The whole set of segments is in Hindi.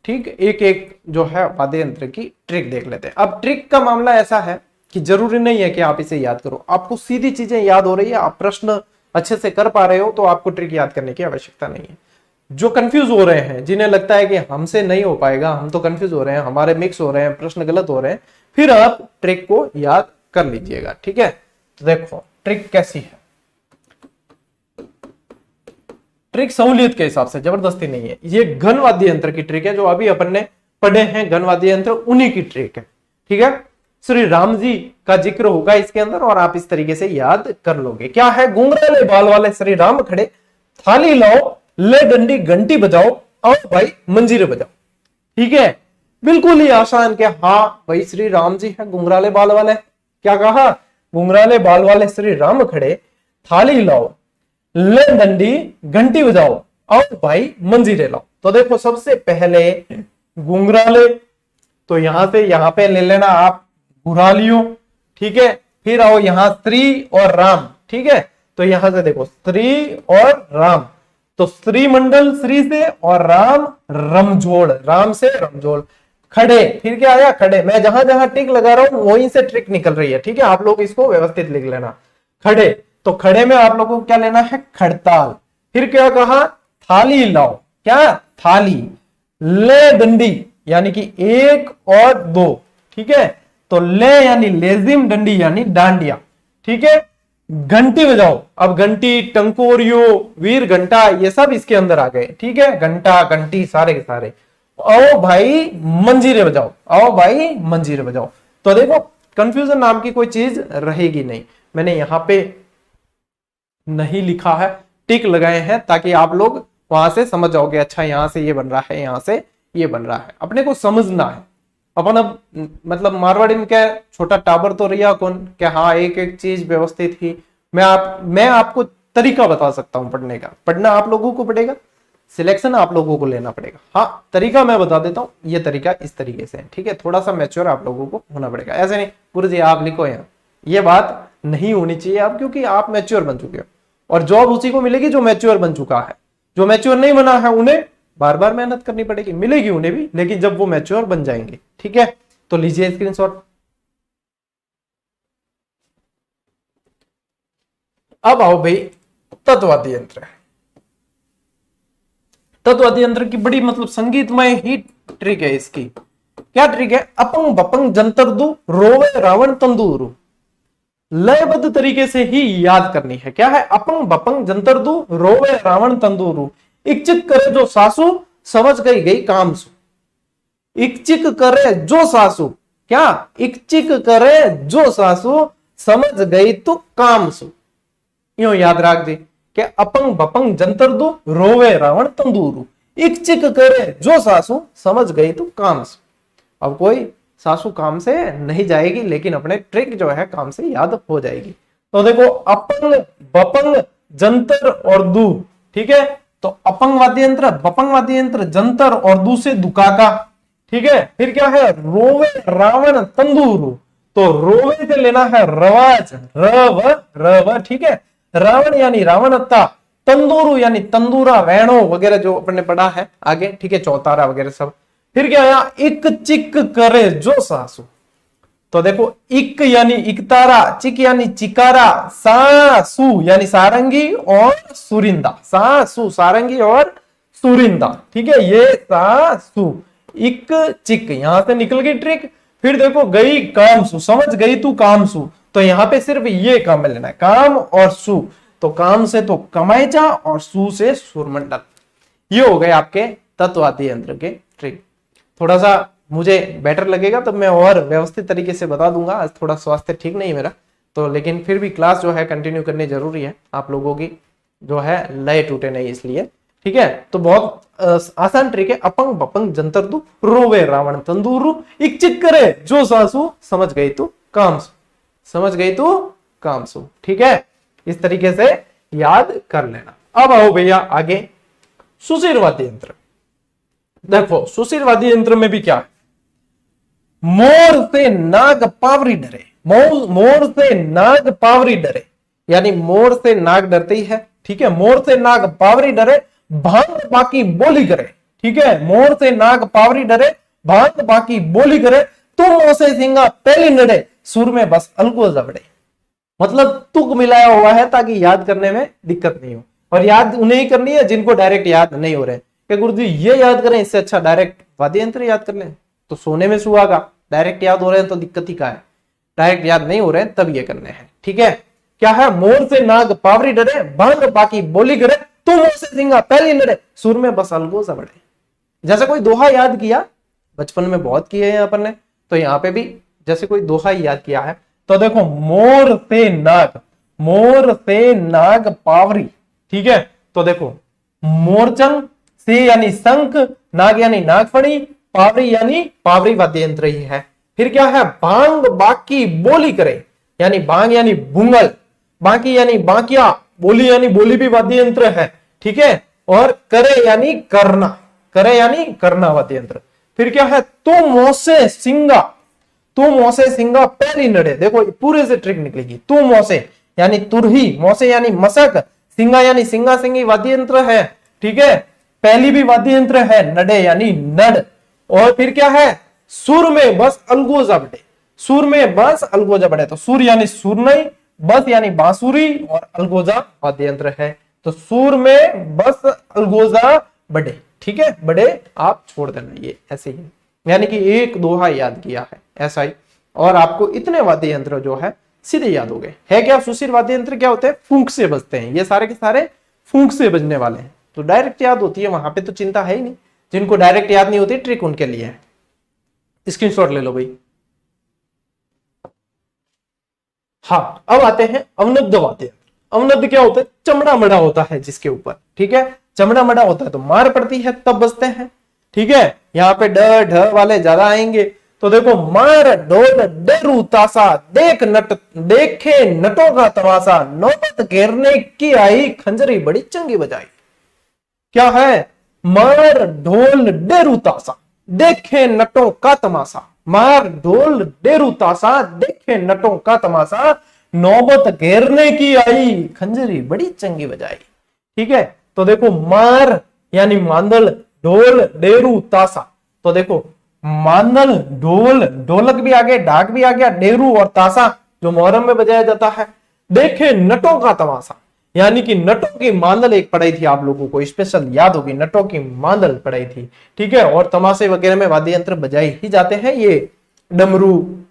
ठीक, एक एक जो है वाद्य यंत्र की ट्रिक देख लेते हैं। अब ट्रिक का मामला ऐसा है कि जरूरी नहीं है कि आप इसे याद करो, आपको सीधी चीजें याद हो रही है, आप प्रश्न अच्छे से कर पा रहे हो, तो आपको ट्रिक याद करने की आवश्यकता नहीं है। जो कंफ्यूज हो रहे हैं, जिन्हें लगता है कि हमसे नहीं हो पाएगा, हम तो कंफ्यूज हो रहे हैं, हमारे मिक्स हो रहे हैं, प्रश्न गलत हो रहे हैं, फिर आप ट्रिक को याद कर लीजिएगा। ठीक है, तो देखो ट्रिक कैसी है। ट्रिक सहूलियत के हिसाब से, जबरदस्ती नहीं है। ये घन वाद्य यंत्र की ट्रिक है, जो अभी अपन ने पढ़े हैं घन वाद्य यंत्र, उन्हीं की ट्रिक है। ठीक है, श्री राम जी का जिक्र होगा इसके अंदर और आप इस तरीके से याद कर लोगे। क्या है? घुंघराले बाल वाले श्री राम खड़े, थाली लाओ, ले डंडी घंटी बजाओ, आओ भाई मंजीरे बजाओ। ठीक है, बिल्कुल ही आसान। क्या? हाँ भाई श्री राम जी है, घुंघराले बाल वाले। क्या कहा? घुंघराले बाल वाले श्री राम खड़े, थाली लाओ, ले डंडी घंटी बजाओ, आओ भाई मंजीरे लाओ। तो देखो सबसे पहले घुंघराले, तो यहां से यहां पे ले लेना आप घुरालियों। ठीक है, फिर आओ यहां स्त्री और राम। ठीक है, तो यहां से देखो स्त्री और राम, तो स्त्री मंडल स्त्री से और राम रमझोड़, राम से रमझोड़। खड़े, फिर क्या आया? खड़े। मैं जहां जहां टिक लगा रहा हूं वहीं से ट्रिक निकल रही है। ठीक है, आप लोग इसको व्यवस्थित लिख लेना। खड़े, तो खड़े में आप लोगों को क्या लेना है? खड़ताल। फिर क्या कहा? थाली लाओ। क्या? थाली। ले डंडी यानी कि 1 और 2। ठीक है, तो ले यानी लेजिम, डंडी यानी डांडिया। ठीक है, घंटी बजाओ। अब घंटी, टंकोरियो, वीर घंटा, ये सब इसके अंदर आ गए। ठीक है, घंटा घंटी सारे के सारे। आओ भाई मंजीरे बजाओ, आओ भाई मंजीरे बजाओ। तो देखो कंफ्यूजन नाम की कोई चीज रहेगी नहीं। मैंने यहां पे नहीं लिखा है, टिक लगाए हैं, ताकि आप लोग वहां से समझ जाओगे, अच्छा यहां से ये बन रहा है, यहां से ये बन रहा है। अपने को समझना है। अपन अब मतलब मारवाड़ी में क्या, छोटा टाबर तो रिया कौन, क्या हाँ एक एक चीज व्यवस्थित ही। मैं आपको तरीका बता सकता हूं पढ़ने का, पढ़ना आप लोगों को पड़ेगा, सिलेक्शन आप लोगों को लेना पड़ेगा। हाँ, तरीका मैं बता देता हूँ, ये तरीका इस तरीके से है। ठीक है, थोड़ा सा मैच्योर आप लोगों को होना पड़ेगा। ऐसे नहीं गुरु जी आप लिखो यहाँ, ये बात नहीं होनी चाहिए आप, क्योंकि आप मैच्योर बन चुके हो और जॉब उसी को मिलेगी जो मैच्योर बन चुका है। जो मैच्योर नहीं बना है उन्हें बार बार मेहनत करनी पड़ेगी, मिलेगी उन्हें भी, लेकिन जब वो मैच्योर बन जाएंगे। ठीक है, तो लीजिए स्क्रीनशॉट। अब आओ भाई तत्वादी यंत्र। तत्वादी यंत्र की बड़ी मतलब संगीतमय ही ट्रिक है इसकी। क्या ट्रिक है? अपंग बपंग जंतर दू, रोवे रावण तंदूरू। लयबद्ध तरीके से ही याद करनी है। क्या है? अपंग बपंग जंतर दू, रोवे रावण तंदूरू। इच्छिक करे जो सासू, समझ गई गई कामसू। इच्छिक करे जो सासू, क्या? इच्छिक करे जो सासू, समझ गई तो कामसू। यूं याद रख दे कि अपंग बपंग जंतर दू, रोवे रावण तंदूरू। इच्छिक करे जो सासू, समझ गई तो कामसू। अब कोई सासू काम से नहीं जाएगी, लेकिन अपने ट्रिक जो है काम से याद हो जाएगी। तो देखो अपंग बपंग जंतर और दू। ठीक है, तो अपंग वाद्य यंत्र, बपंग वाद्य यंत्र, जंतर और दू से दुकाका। ठीक है, फिर क्या है? रोवे रावण तंदूरू, तो रोवे से लेना है रवाज, रव रव। ठीक है, रावण यानी रावणत्ता, तंदूरू यानी तंदूरा, वैणो वगैरह जो अपने पढ़ा है आगे। ठीक है, चौतारा वगैरह सब। फिर क्या आया? इक चिक करे जो सासू, तो देखो इक यानी इकतारा, चिक यानी चिकारा, सासू यानी सारंगी और सुरिंदा। सासू सारंगी और सुरिंदा। ठीक है, ये सासू, इक चिक, यहां से निकल गई ट्रिक। फिर देखो गई कामसू, समझ गई तू कामसू, तो यहां पे सिर्फ ये काम में लेना है, काम और सू। तो काम से तो कमाईचा और सू से सुरमंडल। ये हो गए आपके तत्वादी यंत्र के ट्रिक। थोड़ा सा मुझे बेटर लगेगा तो मैं और व्यवस्थित तरीके से बता दूंगा। आज थोड़ा स्वास्थ्य ठीक नहीं मेरा, तो लेकिन फिर भी क्लास जो है कंटिन्यू करनी जरूरी है, आप लोगों की जो है लय टूटे नहीं इसलिए। ठीक है, तो बहुत आसान ट्रिक है। अपंग बपंग जंतर दू, रोवे रावण तंदूरू। इच्छित करे जो सासू, समझ गई तू कामसू, समझ गई तू कामसू। ठीक है, इस तरीके से याद कर लेना। अब आओ भैया आगे सुशिर वाद्य यंत्र। देखो सुशिर वाद्य यंत्र में भी क्या है? मोर से नाग पावरी डरे, मोर से नाग पावरी डरे, यानी मोर से नाग डरते ही है। ठीक है, मोर से नाग पावरी डरे, भांग बाकी बोली करे। ठीक है। मोर से नाग पावरी डरे, भांग बाकी बोली करे, तुम ओसे सिंगा पहली नड़े, सुर में बस अलगो जबड़े। मतलब तुक मिलाया हुआ है ताकि याद करने में दिक्कत नहीं हो। और याद उन्हें ही करनी है जिनको डायरेक्ट याद नहीं हो रहे कि गुरुजी ये याद करें, इससे अच्छा डायरेक्ट वाद्य यंत्र याद कर लें। तो सोने में सुहागा डायरेक्ट याद हो रहे हैं तो दिक्कत ही का है, डायरेक्ट याद नहीं हो रहे हैं तब ये करने हैं। ठीक है, क्या है, मोर से नाग पावरी डरे, भांग बाकी बोली करे, तुम ओसे सिंगा पहली नड़े, सुर में बस अलगो जबड़े। जैसे कोई दोहा याद किया, बचपन में बहुत किए हैं अपन ने, तो यहाँ पे भी जैसे कोई दोहा याद किया है, तो देखो मोर से नाग पावरी, ठीक है। तो देखो मोरचंग से यानी शंख, नाग यानी नागफणी, पावरी यानी पावरी वाद्य यंत्र ही है। फिर क्या है, भांग बाकी बोली करे, यानी भांग यानी भूंगल, बाकी यानी बाकिया, बोली यानी बोली भी वाद्य यंत्र है। ठीक है, और करे यानी करना वाद्य यंत्र। फिर क्या है, तुम ओसे सिंगा पहली नड़े, देखो पूरे से ट्रिक निकलेगी। तुम ओसे यानी तुरही, मोसे यानी मसक, सिंगा यानी सिंगा सिंगी वाद्य यंत्र है। ठीक है, पहली भी वाद्य यंत्र है, नडे यानी नड। और फिर क्या है, सुर में बस अलगो जबड़े, तो सुर यानी सुरनई, बस यानी बांसुरी, और अलगोजा वाद्य यंत्र है। तो सुर में बस अलगोजा बड़े। ठीक है, बड़े आप छोड़ देना, ये ऐसे ही, यानी कि एक दोहा याद किया है ऐसा ही, और आपको इतने वाद्य यंत्र जो है सीधे याद हो गए। है क्या, सुशील वाद्य यंत्र क्या होते हैं, फूंक से बजते हैं, ये सारे के सारे फूंक से बजने वाले हैं, तो डायरेक्ट याद होती है, वहां पे तो चिंता है ही नहीं। जिनको डायरेक्ट याद नहीं होती, ट्रिक उनके लिए है। स्क्रीनशॉट ले लो भाई। हाँ, अब आते हैं अवनद्ध वाद्य। अवनद्ध क्या होता है, चमड़ा मड़ा होता है जिसके ऊपर। ठीक है, चमड़ा मड़ा होता है तो मार पड़ती है तब बजते हैं। ठीक है, यहाँ पे ड ढ वाले ज्यादा आएंगे, तो देखो मार ढोल डेरू तासा, देखे नटों का तमाशा, नौबत घेरने की आई, खंजरी बड़ी चंगी बजाई। क्या है, मार ढोल डेरू तासा, देखे नटों का तमाशा, मार ढोल डेरू तासा, देखे नटों का तमाशा, नौबत घेरने की आई, खंजरी बड़ी चंगी बजाई। ठीक है, तो देखो मार यानी मांदल, ढोल डेरू तासा, तो देखो मांदल, ढोल, ढोलक भी आ गया, ढाक भी आ गया, डेरू और तासा जो मोहर्रम में बजाया जाता है। देखे नटों का तमाशा, यानी कि नटों की मांदल एक पढ़ाई थी, आप लोगों को स्पेशल याद होगी, नटों की मांदल पढ़ाई थी। ठीक है, और तमाशे वगैरह में वाद्य यंत्र बजाए ही जाते हैं, ये डमरू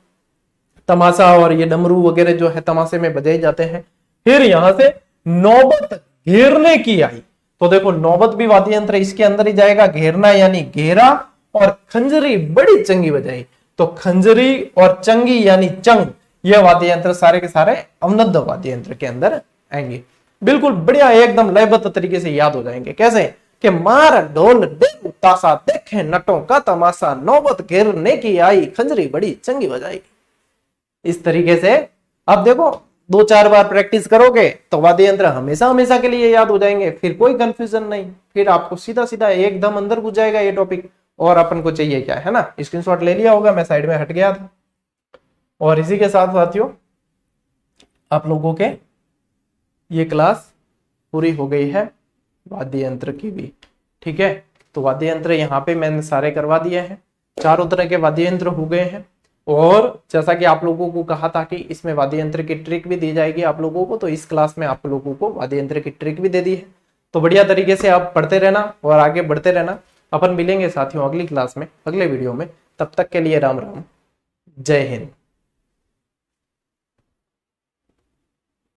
तमाशा और ये डमरू वगैरह जो है तमाशे में बजाए जाते हैं। फिर यहां से नौबत घेरने की आई, तो देखो नौबत भी वाद्य यंत्र इसके अंदर ही जाएगा, घेरना यानी घेरा, और खंजरी बड़ी चंगी बजाई, तो खंजरी और चंगी यानी चंग, ये वाद्य यंत्र सारे के सारे अवनद्ध वाद्य यंत्र के अंदर आएंगे। बिल्कुल बढ़िया, एकदम लयबद्ध तरीके से याद हो जाएंगे। कैसे कि मार ढोल डेरू तासा, देखे नटों का तमाशा, नौबत घेरने की आई, खंजरी बड़ी चंगी बजाई। इस तरीके से अब देखो 2-4 बार प्रैक्टिस करोगे तो वाद्य यंत्र हमेशा हमेशा के लिए याद हो जाएंगे, फिर कोई कंफ्यूजन नहीं, फिर आपको सीधा सीधा एकदम अंदर घुस जाएगा ये टॉपिक। और अपन को चाहिए क्या है ना, स्क्रीनशॉट ले लिया होगा, मैं साइड में हट गया था। और इसी के साथ साथियों आप लोगों के ये क्लास पूरी हो गई है वाद्य यंत्र की भी। ठीक है, तो वाद्य यंत्र यहाँ पे मैंने सारे करवा दिए हैं, चारों तरह के वाद्य यंत्र हो गए हैं। और जैसा कि आप लोगों को कहा था कि इसमें वाद्य यंत्र की ट्रिक भी दी जाएगी आप लोगों को, तो इस क्लास में आप लोगों को वाद्य यंत्र की ट्रिक भी दे दी है। तो बढ़िया तरीके से आप पढ़ते रहना और आगे बढ़ते रहना। अपन मिलेंगे साथियों अगली क्लास में, अगले वीडियो में। तब तक के लिए राम राम, जय हिंद।